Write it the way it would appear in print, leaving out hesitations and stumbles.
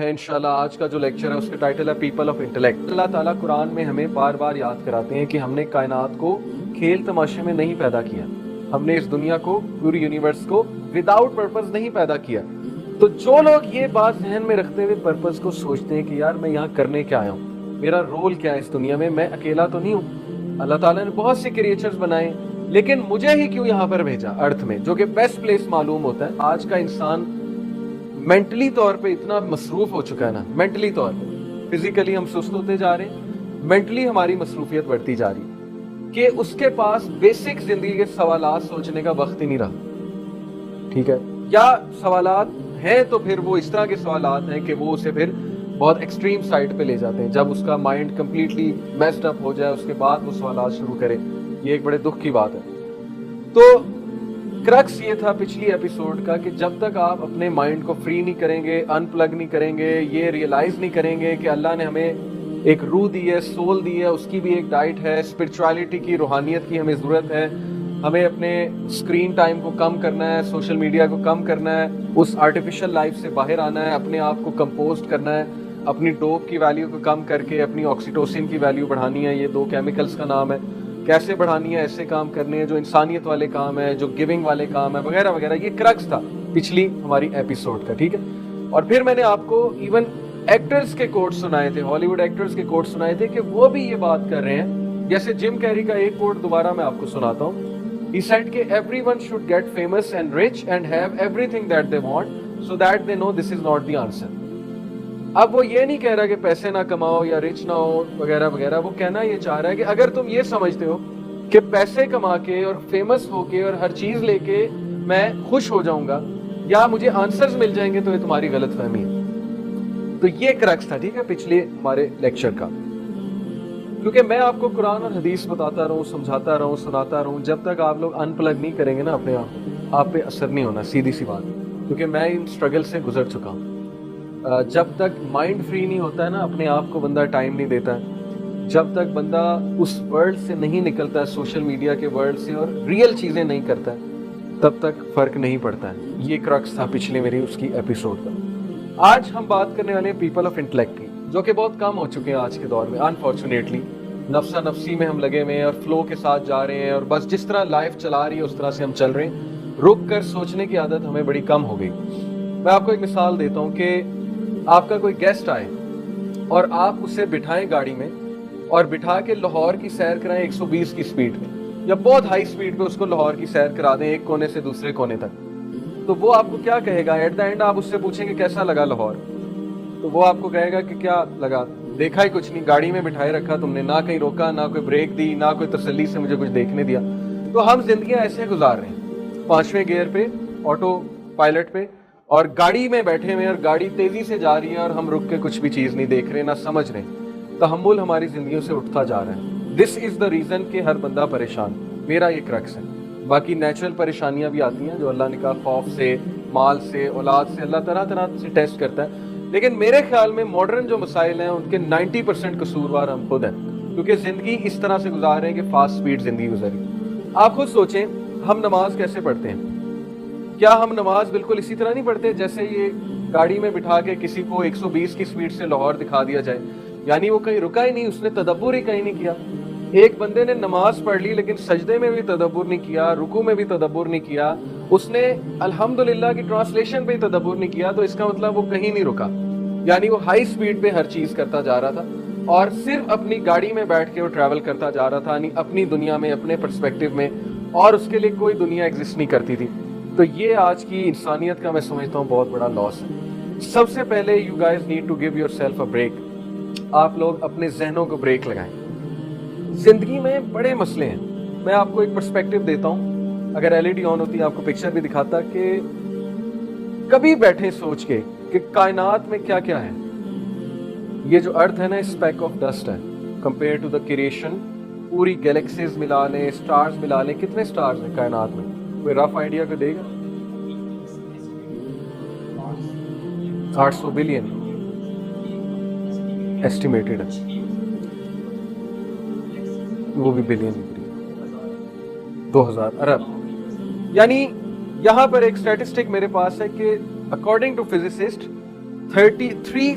ہے انشاءاللہ آج کا جو لیکچر ہے اس کا ٹائٹل ہے پیپل آف انٹلیکٹ۔ اللہ تعالیٰ قرآن میں ہمیں بار بار یاد کراتے ہیں کہ ہم نے کائنات کو کھیل تماشے میں نہیں پیدا کیا، ہم نے اس دنیا کو، پوری یونیورس کو وداؤٹ پرپز نہیں پیدا کیا۔ تو جو لوگ یہ بات ذہن میں رکھتے ہوئے پرپز کو سوچتے ہیں کہ یار میں یہاں کرنے کیا آیا ہوں، میرا رول کیا ہے اس دنیا میں اکیلا تو نہیں ہوں، اللہ تعالیٰ نے بہت سے کریچرز بنائے لیکن مجھے ہی کیوں یہاں پر بھیجا ارتھ میں، جو کہ بیسٹ پلیس معلوم ہوتا ہے۔ آج کا انسان مینٹلی طور پہ اتنا مصروف ہو چکا ہے نا، مینٹلی طور پہ، فزیکلی ہم سست ہوتے جا رہے ہیں، مینٹلی ہماری مصروفیت بڑھتی جا رہی ہے کہ اس کے پاس بیسک زندگی کے سوالات سوچنے کا وقت ہی نہیں رہا، ٹھیک ہے؟ یا سوالات ہیں تو پھر وہ اس طرح کے سوالات ہیں کہ وہ اسے پھر بہت ایکسٹریم سائڈ پہ لے جاتے ہیں، جب اس کا مائنڈ کمپلیٹلی میسڈ اپ ہو جائے اس کے بعد وہ سوالات شروع کرے۔ یہ ایک بڑے دکھ کی بات ہے۔ تو کرکس یہ تھا پچھلی ایپیسوڈ کا کہ جب تک آپ اپنے مائنڈ کو فری نہیں کریں گے، ان پلگ نہیں کریں گے، یہ ریئلائز نہیں کریں گے کہ اللہ نے ہمیں ایک روح دی ہے، سول دی ہے، اس کی بھی ایک ڈائٹ ہے، اسپرچویلٹی کی، روحانیت کی ہمیں ضرورت ہے، ہمیں اپنے اسکرین ٹائم کو کم کرنا ہے، سوشل میڈیا کو کم کرنا ہے، اس آرٹیفیشل لائف سے باہر آنا ہے، اپنے آپ کو کمپوزڈ کرنا ہے، اپنی ڈوپ کی ویلیو کو کم کر کے اپنی آکسیٹوسن کی ویلیو بڑھانی ہے، یہ دو کیمیکلز کا نام ہے، کیسے بڑھانی ہے، ایسے کام کرنے ہیں جو انسانیت والے کام ہے، جو گیونگ والے کام ہے، وغیرہ وغیرہ۔ یہ کرکس تھا پچھلی ہماری ایپیسوڈ کا، ٹھیک ہے؟ اور پھر میں نے آپ کو ایون ایکٹرز کے کوٹ سنائے تھے، ہالی ووڈ ایکٹرز کے کوٹ سنائے تھے کہ وہ بھی یہ بات کر رہے ہیں۔ جیسے جم کیری کا ایک کوٹ دوبارہ میں آپ کو سناتا ہوں۔ He said کہ everyone should get famous and rich and have everything that they want so that they know this is not the answer۔ اب وہ یہ نہیں کہہ رہا کہ پیسے نہ کماؤ یا رچ نہ ہو وغیرہ وغیرہ، وہ کہنا یہ چاہ رہا ہے کہ اگر تم یہ سمجھتے ہو کہ پیسے کما کے اور فیمس ہو کے اور ہر چیز لے کے میں خوش ہو جاؤں گا یا مجھے آنسرز مل جائیں گے تو یہ تمہاری غلط فہمی ہے۔ تو یہ کرکس تھا، ٹھیک ہے، پچھلے ہمارے لیکچر کا۔ کیونکہ میں آپ کو قرآن اور حدیث بتاتا رہوں، سمجھاتا رہوں، سناتا رہوں، جب تک آپ لوگ ان پلگ نہیں کریں گے نا اپنے آپ پہ اثر نہیں ہونا، سیدھی سی بات۔ کیونکہ میں ان اسٹرگل سے گزر چکا ہوں۔ جب تک مائنڈ فری نہیں ہوتا ہے نا، اپنے آپ کو بندہ ٹائم نہیں دیتا ہے، جب تک بندہ اس ورلڈ سے نہیں نکلتا ہے، سوشل میڈیا کے ورلڈ سے، اور ریئل چیزیں نہیں کرتا ہے، تب تک فرق نہیں پڑتا ہے۔ یہ کرکس تھا پچھلے میری اس کی ایپیسوڈ کا۔ آج ہم بات کرنے والے ہیں پیپل آف انٹلیکٹ کی، جو کہ بہت کم ہو چکے ہیں آج کے دور میں، انفارچونیٹلی۔ نفسا نفسی میں ہم لگے ہوئے ہیں اور فلو کے ساتھ جا رہے ہیں، اور بس جس طرح لائف چلا رہی ہے اس طرح سے ہم چل رہے ہیں، رک کر سوچنے کی عادت ہمیں بڑی کم ہو گئی۔ میں آپ کو ایک مثال دیتا ہوں کہ آپ کا کوئی گیسٹ آئے اور آپ اسے بٹھائیں گاڑی میں اور بٹھا کے لاہور کی سیر کرائیں 120 کی سپیڈ پہ، یا بہت ہائی سپیڈ پہ اس کو لاہور کی سیر کرا دیں ایک کونے سے دوسرے کونے تک، تو وہ آپ کو کیا کہے گا؟ ایٹ دا اینڈ آپ اس سے پوچھیں کہ کیسا لگا لاہور، تو وہ آپ کو کہے گا کہ کیا لگا، دیکھا ہی کچھ نہیں، گاڑی میں بٹھائے رکھا تم نے، نہ کہیں روکا، نہ کوئی بریک دی، نہ کوئی تسلی سے مجھے کچھ دیکھنے دیا۔ تو ہم زندگیاں ایسے گزار رہے ہیں، 5ویں گیئر پہ، آٹو پائلٹ پہ، اور گاڑی میں بیٹھے ہوئے، اور گاڑی تیزی سے جا رہی ہے اور ہم رک کے کچھ بھی چیز نہیں دیکھ رہے، نہ سمجھ رہے۔ تحمل ہماری زندگیوں سے اٹھتا جا رہا ہے۔ دس از دا ریزن کہ ہر بندہ پریشان۔ میرا یہ کرکس ہے۔ باقی نیچرل پریشانیاں بھی آتی ہیں جو اللہ نے کہا، خوف سے، مال سے، اولاد سے، اللہ طرح طرح سے ٹیسٹ کرتا ہے، لیکن میرے خیال میں ماڈرن جو مسائل ہیں ان کے 90% قصوروار ہم خود ہیں، کیونکہ زندگی اس طرح سے گزار رہے ہیں کہ فاسٹ سپیڈ زندگی گزاری۔ آپ خود سوچیں، ہم نماز کیسے پڑھتے ہیں؟ کیا ہم نماز بالکل اسی طرح نہیں پڑھتے جیسے یہ گاڑی میں بٹھا کے کسی کو 120 کی سپیڈ سے لاہور دکھا دیا جائے؟ یعنی وہ کہیں رکا ہی نہیں، اس نے تدبر ہی کہیں نہیں کیا۔ ایک بندے نے نماز پڑھ لی لیکن سجدے میں بھی تدبر نہیں کیا، رکوع میں بھی تدبر نہیں کیا، اس نے الحمدللہ کی ٹرانسلیشن پہ ہی تدبر نہیں کیا، تو اس کا مطلب وہ کہیں نہیں رکا، یعنی وہ ہائی سپیڈ پہ ہر چیز کرتا جا رہا تھا اور صرف اپنی گاڑی میں بیٹھ کے وہ ٹریول کرتا جا رہا تھا، یعنی اپنی دنیا میں، اپنے پرسپیکٹیو میں، اور اس کے لیے کوئی دنیا ایگزسٹ نہیں کرتی تھی۔ تو یہ آج کی انسانیت کا میں سمجھتا ہوں بہت بڑا لاس ہے۔ سب سے پہلے you guys need to give yourself a break. آپ لوگ اپنے ذہنوں کو بریک لگائیں۔ زندگی میں بڑے مسئلے ہیں۔ میں آپ کو ایک پرسپیکٹیو دیتا ہوں، اگر ایل ای ڈی آن ہوتی آپ کو پکچر بھی دکھاتا، کہ کبھی بیٹھے سوچ کے کہ کائنات میں کیا کیا ہے۔ یہ جو ارتھ ہے نا، اسپیک آف ڈسٹ ہے کمپیئر ٹو دا کریشن۔ پوری گیلیکسیز ملا لیں، اسٹارز ملا لیں، کتنے اسٹارز ہیں کائنات میں؟ کوئی رف آئیڈیا کو دے گا؟ 800 بلین ایسٹیمیٹڈ ہے، وہ بھی بلین، 2000 ارب۔ یعنی یہاں پر ایک سٹیٹسٹک میرے پاس ہے کہ اکارڈنگ ٹو فزسسٹ 33